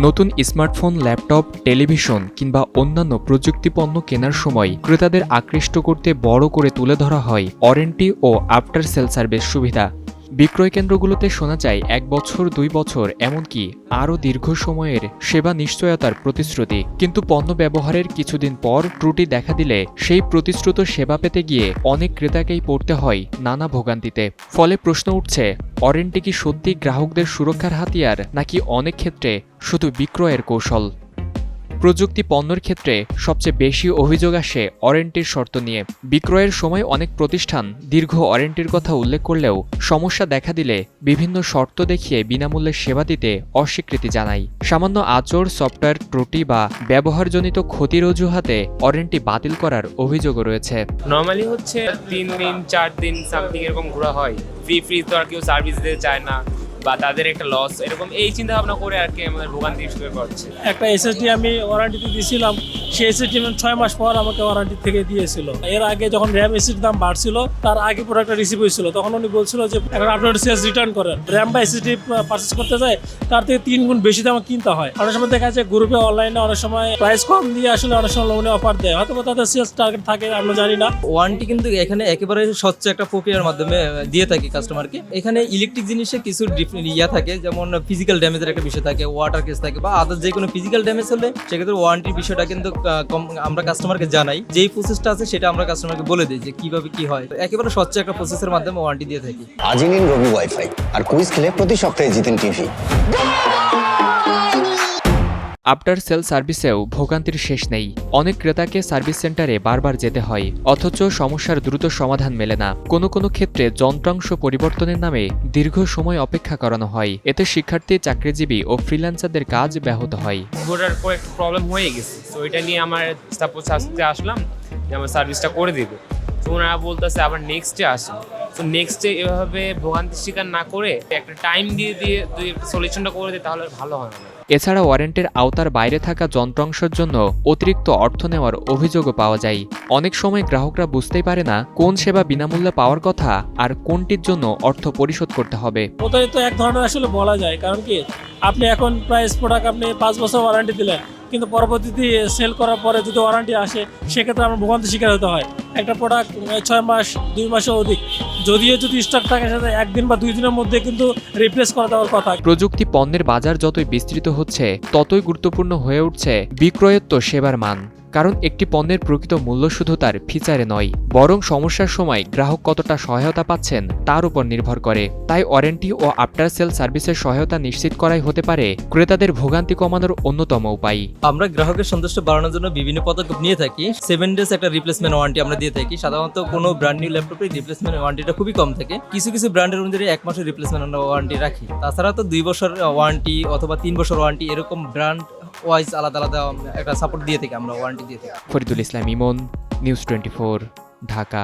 নতুন smartphone, laptop, television কিংবা অন্যান্য প্রযুক্তি পণ্য কেনার সময় ক্রেতাদের আকৃষ্ট করতে বড় করে তুলে ধরা হয় ওয়ারেন্টি ও আফটার সেল সার্ভিস সুবিধা। বিক্রয় কেন্দ্রগুলোতে শোনা যায় 1 বছর, 2 বছর, এমনকি আরও দীর্ঘ সময়ের সেবা নিশ্চয়তার প্রতিশ্রুতি। কিন্তু পণ্য ব্যবহারের কিছুদিন পর ত্রুটি দেখা দিলে সেই প্রতিশ্রুত সেবা পেতে গিয়ে অনেক ক্রেতাকেই পড়তে হয় নানা ভোগান্তিতে। ফলে প্রশ্ন উঠছে, ওয়ারেন্টি কি সত্যি গ্রাহকদের সুরক্ষার হাতিয়ার, নাকি অনেক ক্ষেত্রে শুধু বিক্রয়ের কৌশল? প্রযুক্তি পণ্যের ক্ষেত্রে সবচেয়ে বেশি অভিযোগ আসে ওয়ারেন্টির শর্ত নিয়ে। বিক্রয়ের সময় অনেক প্রতিষ্ঠান দীর্ঘ ওয়ারেন্টির কথা উল্লেখ করলেও সমস্যা দেখা দিলে বিভিন্ন শর্ত দেখিয়ে বিনামূল্যে সেবা দিতে অস্বীকৃতি জানায়। সামান্য আঁচড়, সফটওয়্যার ত্রুটি বা ব্যবহারজনিত ক্ষতির অজুহাতে ওয়ারেন্টি বাতিল করার অভিযোগও রয়েছে। নর্মালি হচ্ছে 3 দিন 4 দিন সামথিং এরকম ঘোরা হয়। ফ্রিজ তো আর কেউ সার্ভিস দিতে চায় না, বা তাদের একটা লস, এরকম এই চিন্তা ভাবনা করে আর কি আমাদের ভোগান্তি শুরু করছে। একটা এসএসডি আমি ওয়ারেন্টিতে দিয়েছিলাম, সেই এসএসডি 6 মাস পর আমাকে ওয়ারেন্টি থেকে দিয়েছিল। এর আগে যখন র্যাম এসএসডির দাম বাড়ছিল, তার আগে প্রোডাক্টটা রিসিভ হয়েছিল, তখন উনি বলছিল যে এখন আপনার সেলস রিটার্ন করেন। র্যাম বা এসএসডি পারচেস করতে যায় তার থেকে 3 গুণ বেশি দামে কিনতে হয়। অনেক সময় দেখা যায় গ্রুপে অনলাইনে অনেক সময় প্রাইস কম দিয়ে আসলে অনেক সময় লোনে অফার দেয়, হয়তো তাদের সেলস টার্গেট থাকে, আমরা জানি না। ওয়ারেন্টি কিন্তু এখানে একেবারে স্বচ্ছ একটা প্রক্রিয়ার মাধ্যমে দিয়ে থাকি কাস্টমারকে। এখানে ইলেকট্রিক জিনিসে কিছু ইয়া থাকে, যেমন ফিজিক্যাল ড্যামেজের একটা বিষয় থাকে, ওয়াটার কেস থাকে, বা আদার যে কোনো ফিজিক্যাল ড্যামেজ হলে সেক্ষেত্রে ওয়ারেন্টির বিষয়টা কিন্তু আমরা কাস্টমারকে জানাই। যেই প্রসেসটা আছে সেটা আমরা কাস্টমারকে বলে দিই যে কিভাবে কি হয়। একেবারে স্বচ্ছ একটা প্রসেসের মাধ্যমে ওয়ারেন্টি দিয়ে থাকি। আজই নিন রবি ওয়াইফাই আর কুইজ খেলে প্রতি সপ্তাহে জিতেন টিভি। আফটার সেল সার্ভিসেও ভোগান্তির শেষ নেই। অনেক ক্রেতাকে সার্ভিস সেন্টারে বারবার যেতে হয়, অথচ সমস্যার দ্রুত সমাধান মেলে না। কোনো কোনো ক্ষেত্রে যন্ত্রাংশ পরিবর্তনের নামে দীর্ঘ সময় অপেক্ষা করানো হয়। এতে শিক্ষার্থী, চাকরিজীবী ও ফ্রিল্যান্সারদের কাজ ব্যাহত হয়। ঘোরার পর একটা প্রবলেম হয়ে গেছে, তো এটা নিয়ে আমার সাপোজ আসতে আসলাম যে আমার সার্ভিসটা করে দেবে, তো ওনারা বলতেছে আবার নেক্সটে আসুন। তো নেক্সটে এভাবে ভোগান্তির শিকার না করে একটা টাইম দিয়ে তুই সলিউশনটা করে দিই, তাহলে ভালো হয় না। এছাড়া ওয়ারেন্টির আওতার বাইরে থাকা যন্ত্রাংশের জন্য অতিরিক্ত অর্থ নেওয়ার অভিযোগও পাওয়া যায়। অনেক সময় গ্রাহকরা বুঝতেই পারে না কোন সেবা বিনামূল্যে পাওয়ার কথা আর কোনটির জন্য অর্থ পরিশোধ করতে হবে। প্রতারিত এক ধরনের আসলে বলা যায়, কারণ কি আপনি এখন প্রাইস প্রোডাক্ট আপনি 5 বছর ওয়ারেন্টি দিলেন, কিন্তু পরবর্তীতে সেল করার পরে যদি ওয়ারেন্টি আসে, সেক্ষেত্রে আমরা ভোগান্তির শিকার হতে হয়। একটা প্রোডাক্ট 6 মাস 2 মাসের অধিক যদিও যদি স্টক থাকে, সেটা 1 দিন বা 2 দিনের মধ্যে কিন্তু রিপ্লেস করে দেওয়ার কথা। প্রযুক্তি পণ্যের বাজার যতই বিস্তৃত হচ্ছে, ততই গুরুত্বপূর্ণ হয়ে উঠছে বিক্রয়োত্তর সেবার মান। কারণ একটি পণ্যের প্রকৃত মূল্য শুধু তার ফিচারে নয়, বরং সমস্যার সময় গ্রাহক কতটা সহায়তা পাচ্ছেন তার উপর নির্ভর করে। তাই ওয়ারেন্টি ও আফটার সেল সার্ভিসের সহায়তা নিশ্চিত করাই হতে পারে ক্রেতাদের ভোগান্তি কমানোর অন্যতম উপায়। আমরা গ্রাহকের সন্তুষ্ট বাড়ানোর জন্য বিভিন্ন পদক্ষেপ নিয়ে থাকি। 7 ডেজ একটা রিপ্লেসমেন্ট ওয়ারেন্টি আমরা দিয়ে থাকি। সাধারণত কোনো ব্র্যান্ড নিউ ল্যাপটপের রিপ্লেসমেন্ট ওয়ারেন্টিটা খুবই কম থাকে। কিছু কিছু ব্র্যান্ডের অনুযায়ী 1 মাসের রিপ্লেসমেন্ট ওয়ারেন্টি রাখি। তাছাড়া তো 2 বছর ওয়ারেন্টি অথবা 3 বছর ওয়ারেন্টি, এরকম ব্র্যান্ড ওয়াইজ আলাদা আলাদা একটা সাপোর্ট দিয়ে থাকি, আমরা ওয়ারেন্টি দিয়ে থাকি। ফরিদুল ইসলাম ইমন, নিউজ 24, ঢাকা।